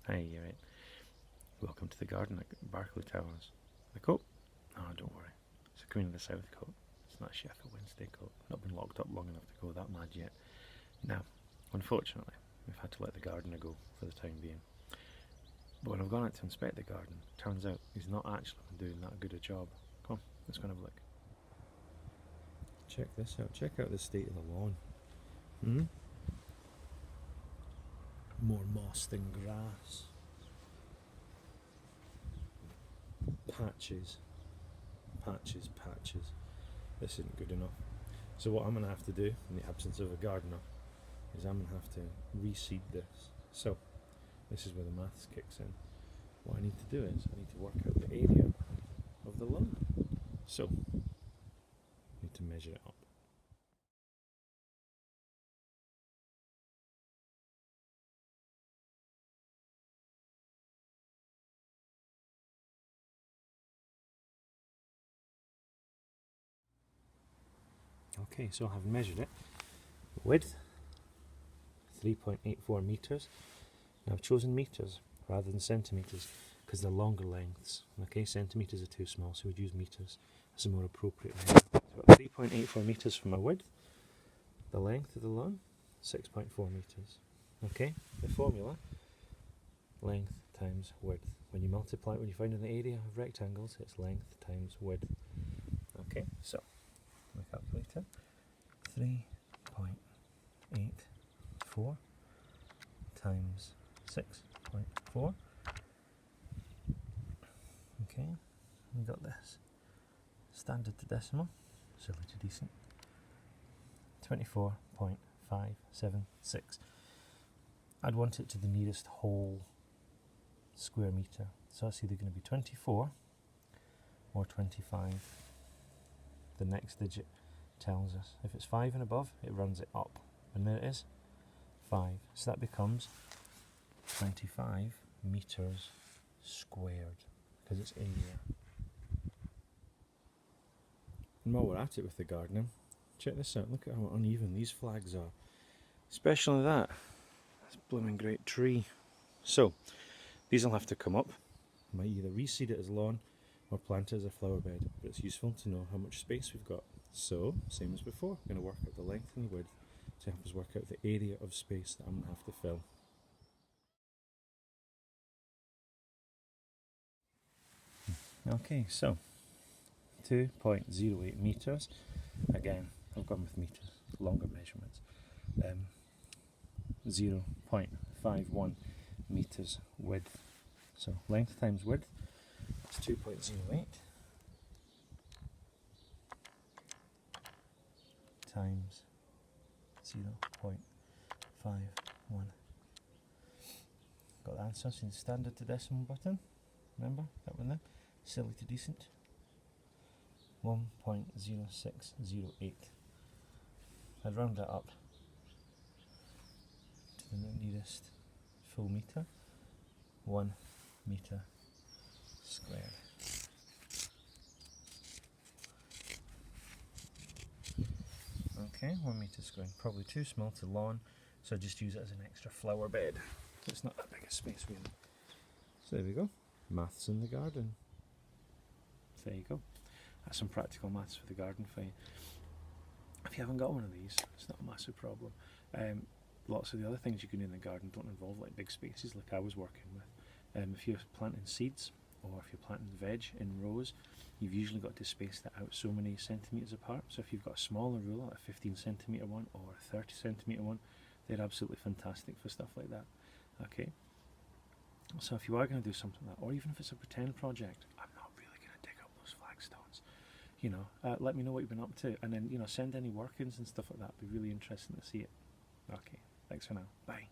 Hey, you're right. Welcome to the garden at Barclay Towers. The coat? Oh, don't worry. It's a Queen of the South coat. It's not a Sheffield Wednesday coat. Not been locked up long enough to go that mad yet. Now, unfortunately, we've had to let the gardener go for the time being. But when I've gone out to inspect the garden, turns out he's not actually been doing that good a job. Come on, let's go and have a look. Check this out. Check out the state of the lawn. More moss than grass. Patches. This isn't good enough. So what I'm going to have to do, in the absence of a gardener, is I'm going to have to reseed this. So, this is where the maths kicks in. What I need to do is, I need to work out the area of the lawn. So, I need to measure it up. Okay, so I've measured it. Width, 3.84 metres. Now I've chosen metres rather than centimetres because they're longer lengths. Okay, centimetres are too small, so we'd use metres as a more appropriate measure. So I've got 3.84 metres for my width. The length of the lawn, 6.4 metres. Okay, the formula, length times width. When you multiply it, when you find an area of rectangles, it's length times width. Okay, so my calculator, 3.84 times 6.4. Okay, we got this. Standard to decimal, silly to decent. 24.576. I'd want it to the nearest whole square metre. So it's either going to be 24 or 25. The next digit tells us. If it's 5 and above, it runs it up. And there it is, 5. So that becomes 25 metres squared, because it's area. And while we're at it with the gardening, check this out. Look at how uneven these flags are. Especially that. That's a blooming great tree. So, these will have to come up. I might either reseed it as lawn or plant it as a flower bed, but it's useful to know how much space we've got. So, same as before, I'm going to work out the length and the width to help us work out the area of space that I'm going to have to fill. Okay, so 2.08 metres. Again, I've gone with metres, longer measurements. 0.51 metres width. So length times width, that's 2.08 times 0.51. Got the answer, so standard to decimal button. Remember that one there? Silly to decent. 1.0608. I'd round that up to the nearest full metre. 1 metre squared. Okay, 1 metre squared. Probably too small to lawn, so just use it as an extra flower bed. It's not that big a space really. So there we go. Maths in the garden. There you go. That's some practical maths for the garden for you. If you haven't got one of these, it's not a massive problem. Lots of the other things you can do in the garden don't involve like big spaces like I was working with. If you're planting seeds or if you're planting veg in rows, you've usually got to space that out so many centimetres apart. So if you've got a smaller ruler, a 15 centimetre one or a 30 centimetre one, they're absolutely fantastic for stuff like that. Okay. So if you are going to do something like that, or even if it's a pretend project, I'm not really going to dig up those flagstones. You know, let me know what you've been up to, and then, you know, send any work-ins and stuff like that. It'd be really interesting to see it. Okay, thanks for now. Bye.